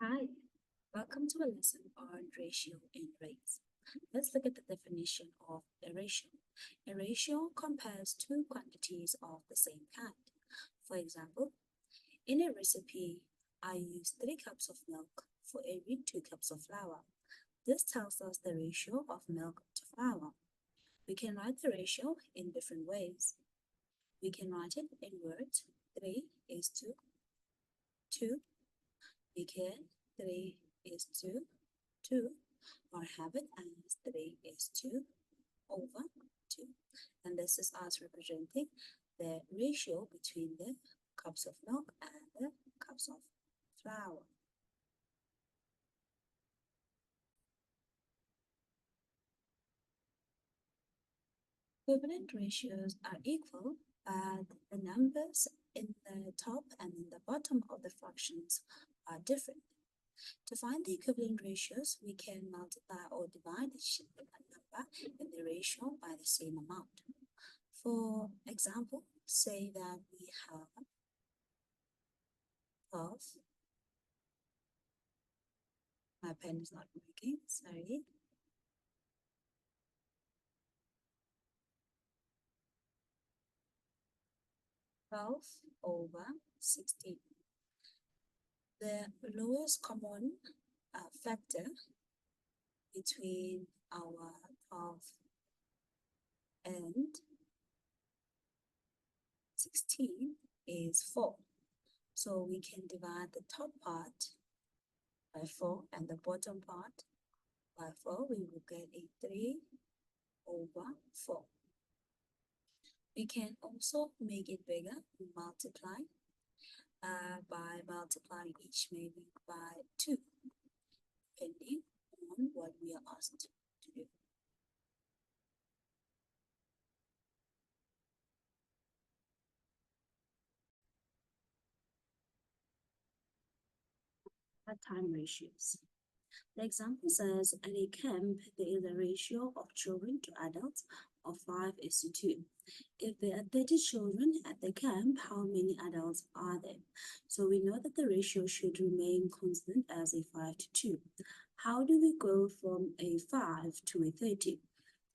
Hi, welcome to a lesson on ratio and rates. Let's look at the definition of a ratio. A ratio compares two quantities of the same kind. For example, in a recipe, I use 3 cups of milk for every 2 cups of flour. This tells us the ratio of milk to flour. We can write the ratio in different ways. We can write it in words, 3 is to 2. We can 3 is to 2, or have it as 3 is 2 over 2. And this is us representing the ratio between the cups of milk and the cups of flour. Equivalent ratios are equal, but the numbers in the top and in the bottom of the fractions are different. To find the equivalent ratios, we can multiply or divide the number in the ratio by the same amount. For example, say that we have 12. My pen is not working, sorry. 12 over 16. The lowest common factor between our 12 and 16 is 4. So we can divide the top part by 4 and the bottom part by 4. We will get a 3 over 4. We can also make it bigger and multiply by multiplying each maybe by 2, depending on what we are asked to do. Time ratios. The example says at a camp there is a ratio of children to adults of 5:2. If there are 30 children at the camp, how many adults are there? So we know that the ratio should remain constant as a 5:2. How do we go from a 5 to a 30?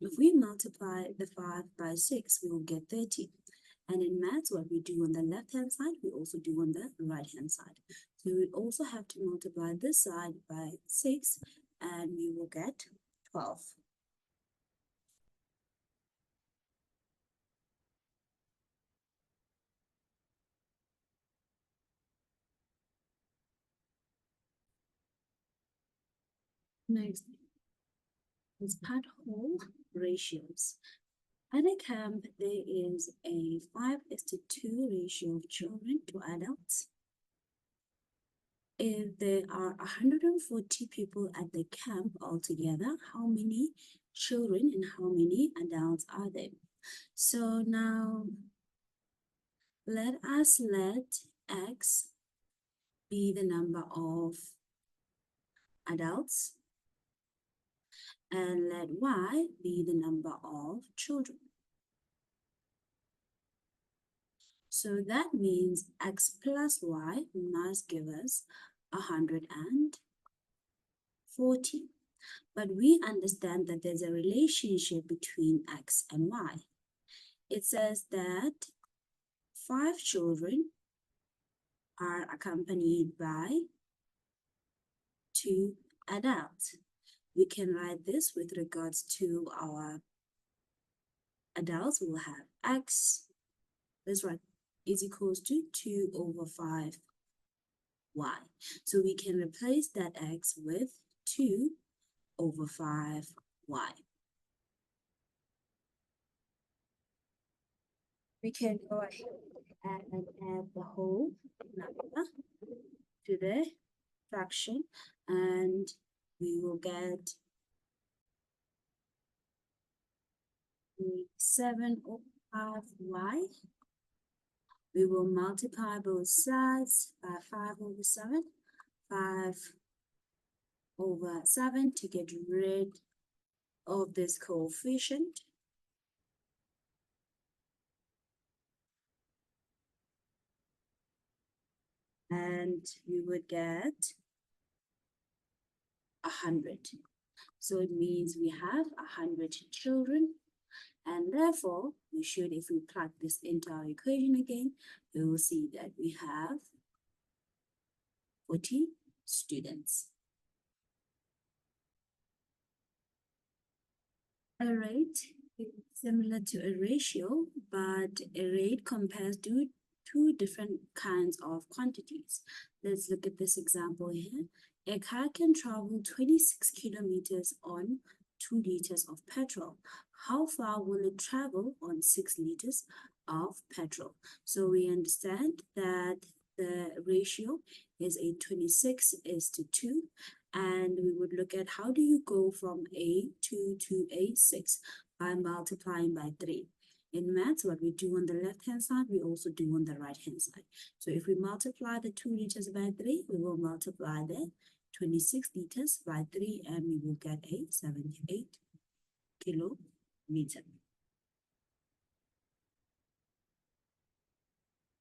If we multiply the 5 by 6, we will get 30. And in maths, what we do on the left-hand side, we also do on the right-hand side. So we also have to multiply this side by 6, and we will get 12. Next is part-whole ratios. At a camp, there is a 5:2 ratio of children to adults. If there are 140 people at the camp altogether, how many children and how many adults are there? So now let X be the number of adults and let Y be the number of children. So that means X plus Y must give us 140. But we understand that there's a relationship between X and Y. It says that 5 children are accompanied by 2 adults. We can write this with regards to our adults. We'll have X, let's write, is equals to 2 over 5 Y. So we can replace that X with 2 over 5 Y. We can go ahead and add the whole number to the fraction, and we will get 7 over 5Y. We will multiply both sides by 5 over 7, 5 over 7 to get rid of this coefficient. And we would get 100. So it means we have 100 children, and therefore we should, if we plug this into our equation again, we will see that we have 40 students. A rate is similar to a ratio, but a rate compares two different kinds of quantities. Let's look at this example here. A car can travel 26 kilometers on 2 liters of petrol. How far will it travel on 6 liters of petrol? So we understand that the ratio is a 26:2, and we would look at how do you go from A2 to A6 by multiplying by 3. In maths, what we do on the left-hand side, we also do on the right-hand side. So if we multiply the 2 liters by 3, we will multiply the 26 liters by 3, and we will get a 78 kilometer.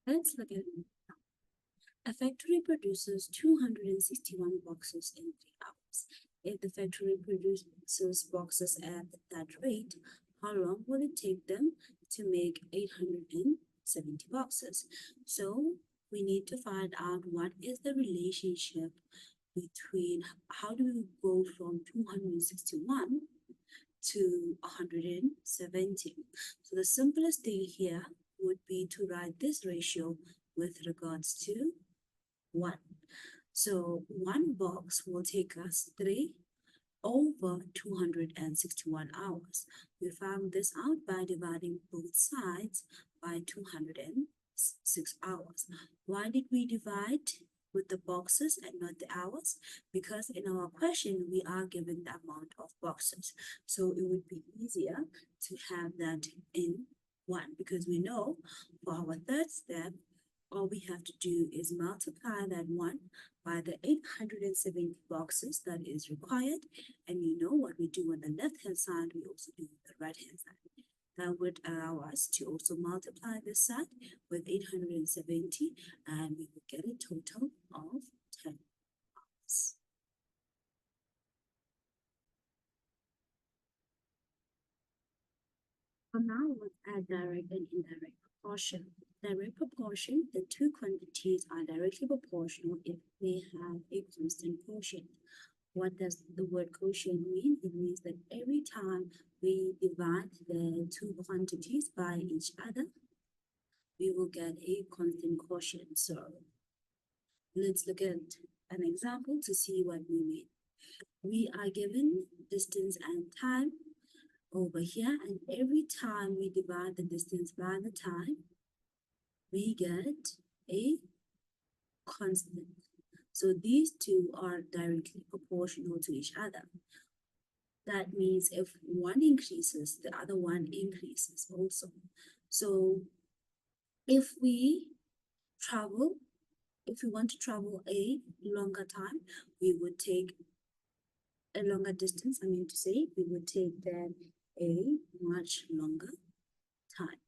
Let's look at it. A factory produces 261 boxes in 3 hours. If the factory produces boxes at that rate, how long will it take them to make 870 boxes? So we need to find out what is the relationship between how do we go from 261 to 170. So the simplest thing here would be to write this ratio with regards to 1. So 1 box will take us 3 over 261 hours. We found this out by dividing both sides by 206 hours. Why did we divide with the boxes and not the hours? Because in our question, we are given the amount of boxes. So it would be easier to have that in 1, because we know for our third step, all we have to do is multiply that 1 by the 870 boxes that is required. And we know what we do on the left-hand side, we also do on the right-hand side. That would allow us to also multiply this side with 870, and we would get a total of 10 hours. So now let's add direct and indirect proportion. Direct proportion, the two quantities are directly proportional if they have a constant quotient. What does the word quotient mean? It means that every time we divide the two quantities by each other, we will get a constant quotient. So let's look at an example to see what we mean. We are given distance and time over here, and every time we divide the distance by the time, we get a constant. So these two are directly proportional to each other. That means if one increases, the other one increases also. So if we want to travel a longer time, we would take a longer distance. I mean to say, we would take then a much longer time.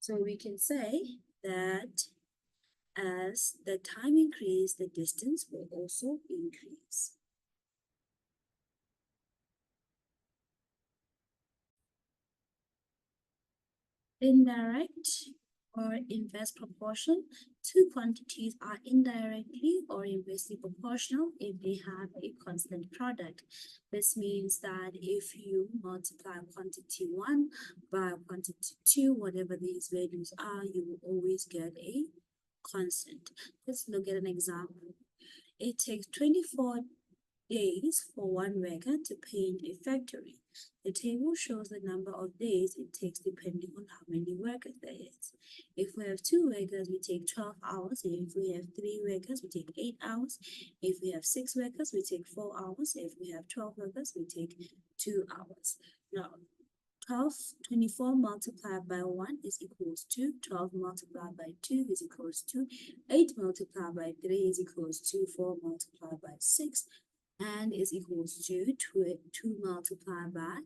So we can say that as the time increases, the distance will also increase. Indirect or inverse proportion, two quantities are indirectly or inversely proportional if they have a constant product. This means that if you multiply quantity 1 by quantity 2, whatever these values are, you will always get a constant. Let's look at an example. It takes 24 days for one worker to paint a factory. The table shows the number of days it takes depending on how many workers there is. If we have 2 workers, we take 12 hours. If we have 3 workers, we take 8 hours. If we have 6 workers, we take 4 hours. If we have 12 workers, we take 2 hours. Now, 24 multiplied by 1 is equals to 12 multiplied by 2 is equals to 8 multiplied by 3 is equals to 4 multiplied by 6 and is equals to 2 multiplied by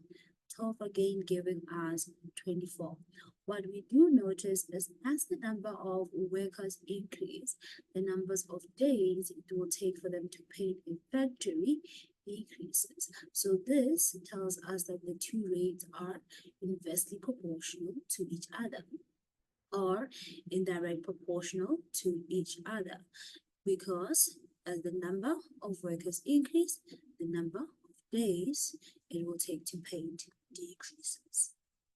12 again, giving us 24. What we do notice is as the number of workers increase, the numbers of days it will take for them to paint a factory decreases. So this tells us that the two rates are inversely proportional to each other or indirect proportional to each other because as the number of workers increase, the number of days it will take to paint decreases.